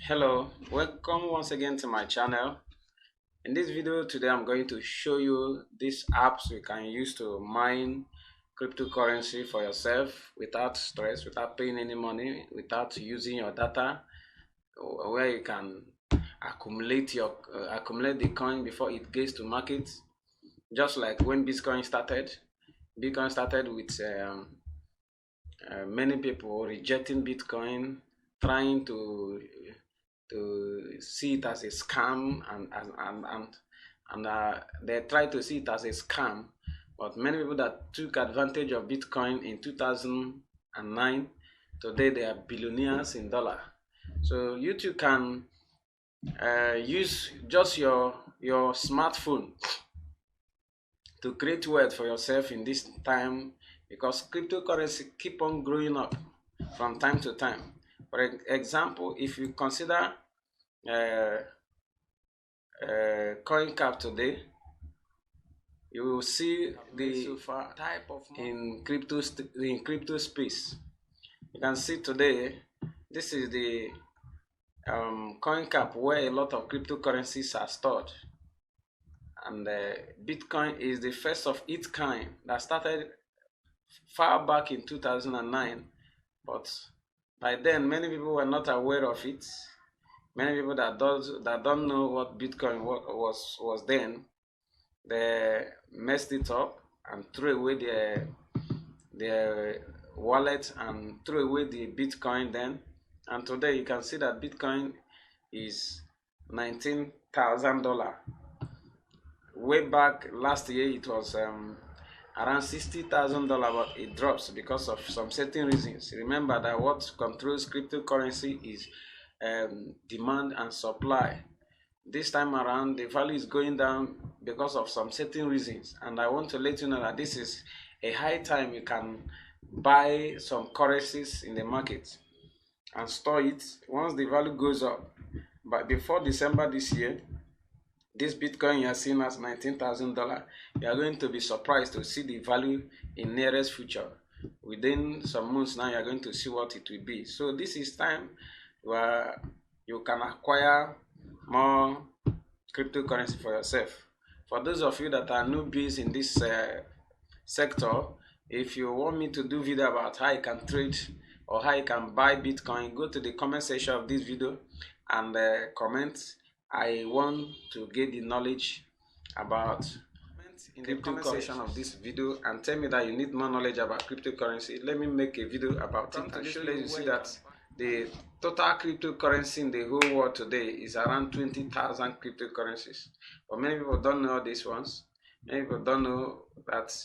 Hello, welcome once again to my channel. In this video today I'm going to show you these apps you can use to mine cryptocurrency for yourself without stress, without paying any money, without using your data, where you can accumulate the coin before it gets to market. Just like when Bitcoin started with many people rejecting Bitcoin, trying to see it as a scam, and they try to see it as a scam. But many people that took advantage of Bitcoin in 2009, today they are billionaires in dollar. So you too can use just your smartphone to create wealth for yourself in this time, because cryptocurrency keep on growing up from time to time. For example, if you consider uh, coin cap today, you will see the so far type of in crypto space. You can see today this is the coin cap where a lot of cryptocurrencies are stored, and Bitcoin is the first of its kind that started far back in 2009, but by then many people were not aware of it. Many people that don't know what Bitcoin was then, they messed it up and threw away their wallet and threw away the Bitcoin then. And today you can see that Bitcoin is $19,000. Way back last year it was around $60,000, but it drops because of some certain reasons. Remember that what controls cryptocurrency is demand and supply. This time around the value is going down because of some certain reasons, and I want to let you know that this is a high time you can buy some currencies in the market and store it once the value goes up. But before December this year, this Bitcoin you are seeing as $19,000, you are going to be surprised to see the value in nearest future. Within some months now, you are going to see what it will be. So this is time where you can acquire more cryptocurrency for yourself. For those of you that are newbies in this sector, if you want me to do video about how you can trade or how you can buy Bitcoin, go to the comment section of this video and comment I want to get the knowledge about in the comment section of this video and tell me that you need more knowledge about cryptocurrency. Let me make a video about it and show you see that the total cryptocurrency in the whole world today is around 20,000 cryptocurrencies. But many people don't know these ones. Many people don't know that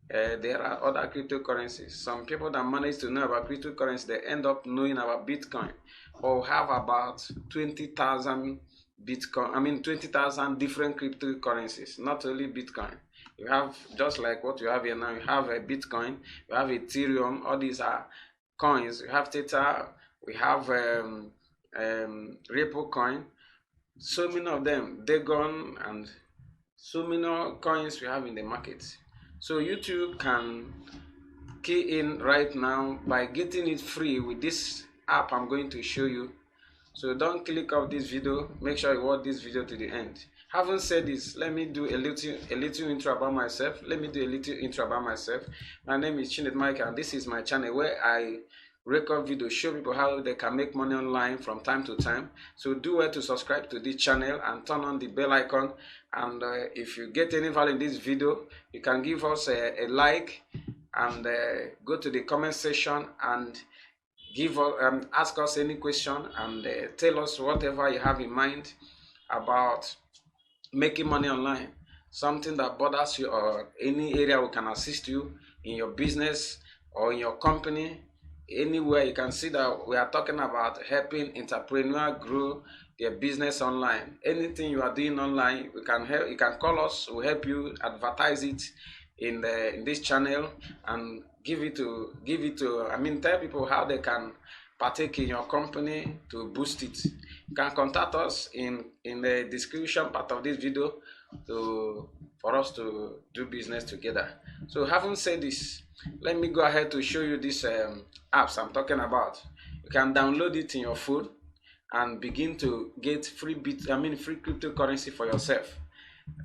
there are other cryptocurrencies. Some people that manage to know about cryptocurrency, they end up knowing about Bitcoin, or have about 20,000 Bitcoin, 20,000 different cryptocurrencies, not only Bitcoin. You have, just like what you have here now, you have a Bitcoin, you have Ethereum, all these are coins. You have Theta, we have Ripple coin, so many of them, Dagon, and so many coins we have in the market. So YouTube can key in right now by getting it free with this app I'm going to show you. So don't click off this video, make sure you watch this video to the end. Having said this, let me do a little intro about myself. My name is Chinet Mike, and this is my channel where I record videos, show people how they can make money online from time to time. So do well to subscribe to this channel and turn on the bell icon. And if you get any value in this video, you can give us a like and go to the comment section and ask us any question and tell us whatever you have in mind about making money online, something that bothers you, or any area we can assist you in your business or in your company. Anywhere you can see that we are talking about helping entrepreneurs grow their business online. Anything you are doing online, we can help. You can call us, we'll help you advertise it in this channel and tell people how they can partake in your company to boost it. You can contact us in the description part of this video for us to do business together. So having said this, let me go ahead to show you these apps I'm talking about. You can download it in your phone and begin to get free free cryptocurrency for yourself.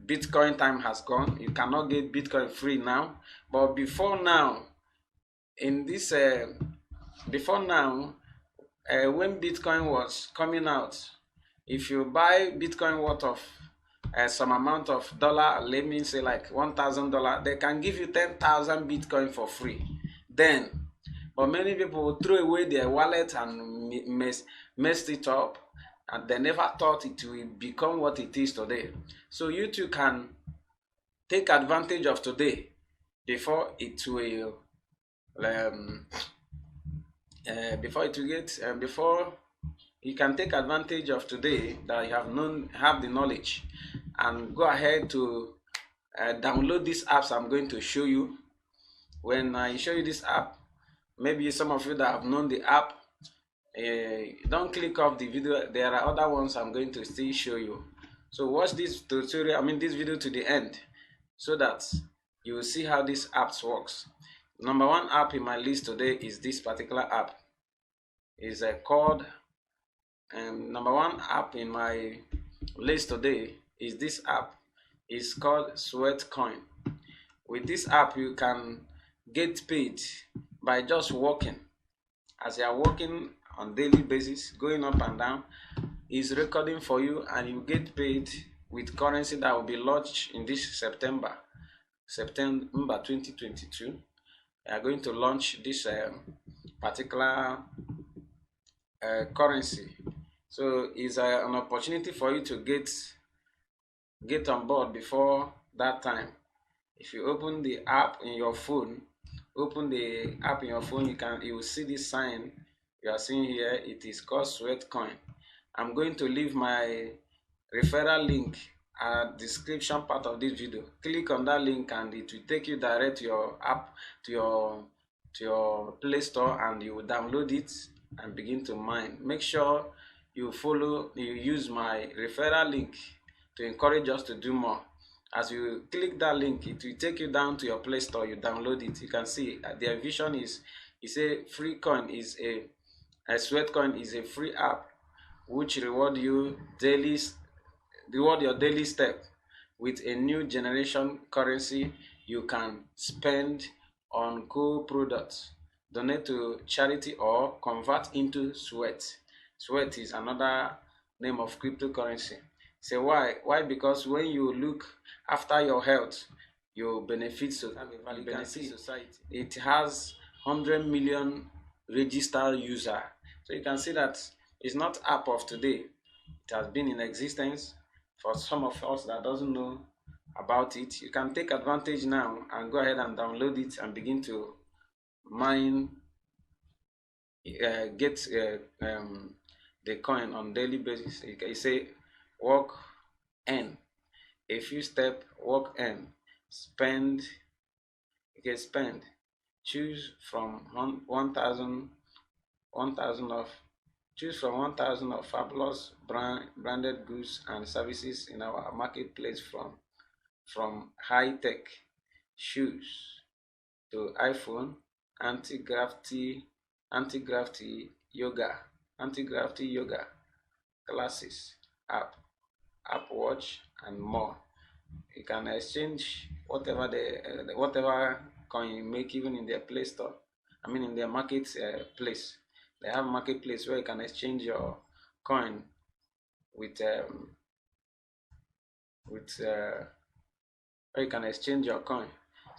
Bitcoin time has gone. You cannot get Bitcoin free now. But before now, in this before now, when Bitcoin was coming out, if you buy Bitcoin worth of some amount of dollar, let me say like $1,000, they can give you 10,000 Bitcoin for free. Then, but many people will throw away their wallet and messed it up, and they never thought it will become what it is today. So you too can take advantage of today before it will before you can take advantage of today that you have the knowledge, and go ahead to download these apps I'm going to show you. When I show you this app, maybe some of you that have known the app, don't click off the video. There are other ones I'm going to still show you. So watch this tutorial, this video to the end, so that you will see how this app works. Number one app in my list today is this particular app. Is called number one app in my list today is this app. It's called Sweatcoin. With this app, you can get paid by just walking. As you are walking on daily basis, going up and down, is recording for you, and you get paid with currency that will be launched in this September 2022. We are going to launch this particular currency. So it's an opportunity for you to get on board before that time. If you open the app in your phone, you will see this sign you are seeing here. It is called Sweatcoin. I'm going to leave my referral link at the description part of this video. Click on that link and it will take you direct to your app, to your Play Store, and you will download it and begin to mine. Make sure you use my referral link to encourage us to do more. As you click that link, it will take you down to your Play Store. You download it. You can see their vision is a free coin, is a Sweatcoin is a free app which reward your daily step with a new generation currency you can spend on cool products, donate to charity, or convert into sweat. Sweat is another name of cryptocurrency. So why? Because when you look after your health, you benefit society. It has 100 million registered users. So you can see that it's not app of today. It has been in existence. For some of us that doesn't know about it, you can take advantage now and go ahead and download it and begin to mine, get the coin on daily basis. You say work, earn, a few step, work, earn, spend, spend. Choose from 1,000 of fabulous branded goods and services in our marketplace, from high-tech shoes to iPhone, anti-gravity yoga classes, app watch, and more. You can exchange whatever whatever coin you make, even in their Play Store. In their market place. They have marketplace where you can exchange your coin with where you can exchange your coin.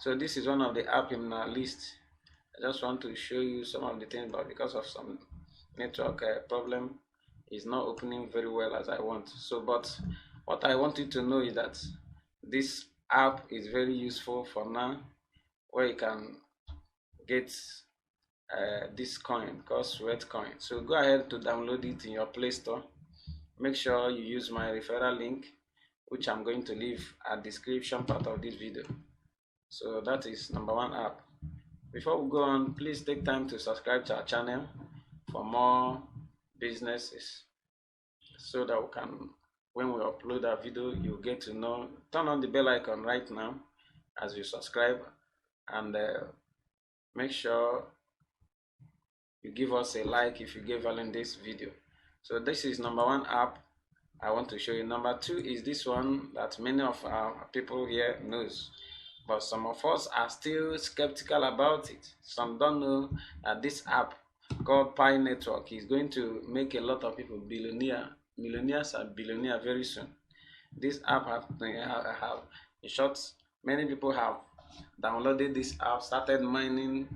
So this is one of the app in our list. I just want to show you some of the things, but because of some network problem, it's not opening very well as I want. So, but what I want you to know is that this app is very useful for now, where you can get this coin called Sweatcoin. So go ahead to download it in your Play Store. Make sure you use my referral link, which I'm going to leave at the description part of this video. So that is number one app. Before we go on, please take time to subscribe to our channel for more businesses, so that we can, when we upload a video, you get to know. Turn on the bell icon right now as you subscribe, and make sure you give us a like if you gave value in this video, So this is number one app I want to show you. Number two is this one that many of our people here knows, but some of us are still skeptical about it. Some don't know that this app called Pi Network is going to make a lot of people millionaires and billionaires very soon. This app have in short, many people have downloaded this app, started mining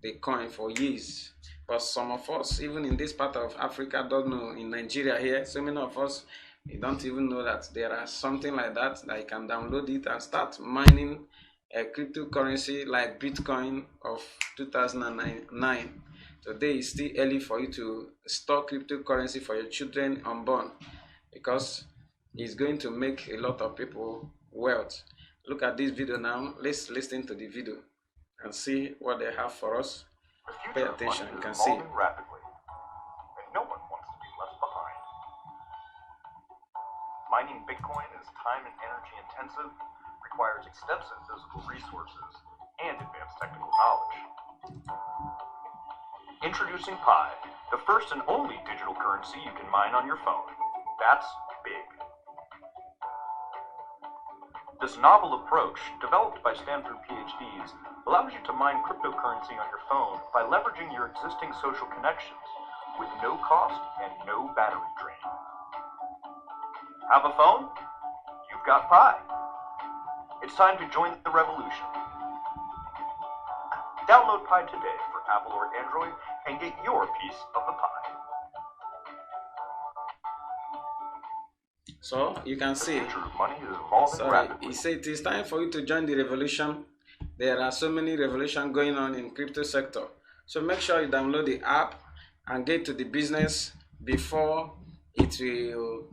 the coin for years. But some of us, even in this part of Africa, don't know. In Nigeria here, so many of us, we don't even know that there are something like that you can download it and start mining a cryptocurrency like Bitcoin of 2009. Today is still early for you to store cryptocurrency for your children unborn, because it's going to make a lot of people wealth. Look at this video now. Let's listen to the video and see what they have for us. Pay attention, you can see it. Rapidly, and no one wants to be left behind. Mining Bitcoin is time and energy intensive, requires extensive physical resources, and advanced technical knowledge. Introducing Pi, the first and only digital currency you can mine on your phone. That's big. This novel approach, developed by Stanford PhDs, allows you to mine cryptocurrency on your phone by leveraging your existing social connections with no cost and no battery drain. Have a phone? You've got Pi. It's time to join the revolution. Download Pi today for Apple or Android and get your piece of the pie. So you can see, money is evolving rapidly. He said it is time for you to join the revolution. There are so many revolutions going on in crypto sector. So make sure you download the app and get to the business before it will,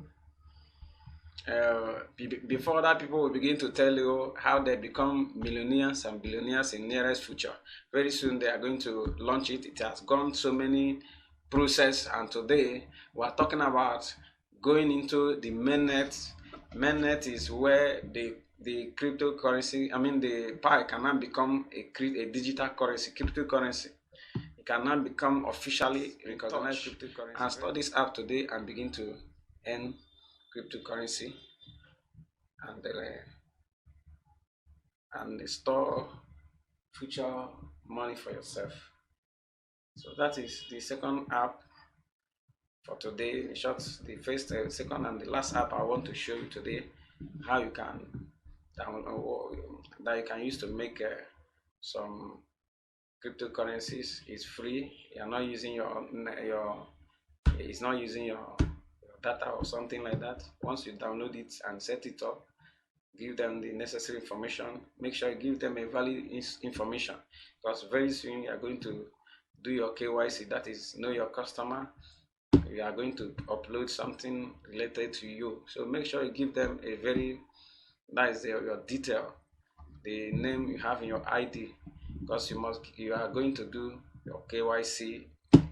before that people will begin to tell you how they become millionaires and billionaires in nearest future. Very soon they are going to launch it. It has gone so many process, and today we are talking about going into the mainnet. Mainnet is where the cryptocurrency, the Pi cannot become a digital currency, cryptocurrency. It cannot become officially recognized cryptocurrency. And store this app today and begin to earn cryptocurrency and store future money for yourself. So that is the second app for today. In short, the first, second, and the last app I want to show you today, how you can that you can use to make some cryptocurrencies. Is free. You're not using it's not using your data or something like that. Once you download it and set it up, give them the necessary information. Make sure you give them a valid information, because very soon you are going to do your KYC, that is know your customer. You are going to upload something related to you, so make sure you give them a very your detail, the name you have in your ID, because you are going to do your KYC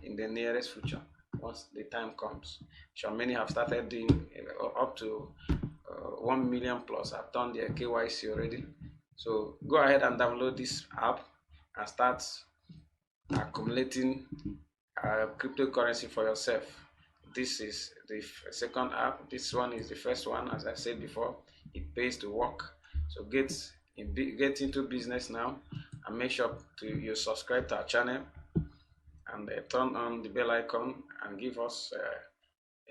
in the nearest future once the time comes. So many have started doing up to 1 million plus have done their KYC already. So go ahead and download this app and start accumulating cryptocurrency for yourself. This is the second app. This one is the first one. As I said before, it pays to work. So get into business now, and make sure you subscribe to our channel and turn on the bell icon and give us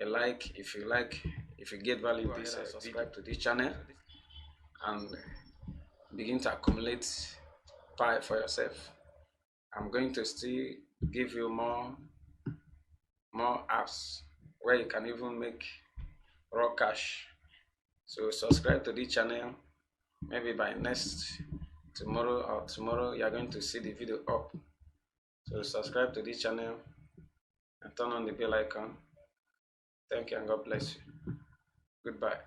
a like if you get value in this. Subscribe to this channel and begin to accumulate Pi for yourself. I'm going to still give you more apps where you can even make raw cash. So subscribe to this channel. Maybe by tomorrow you are going to see the video up. So subscribe to this channel and turn on the bell icon. Thank you and God bless you. Goodbye.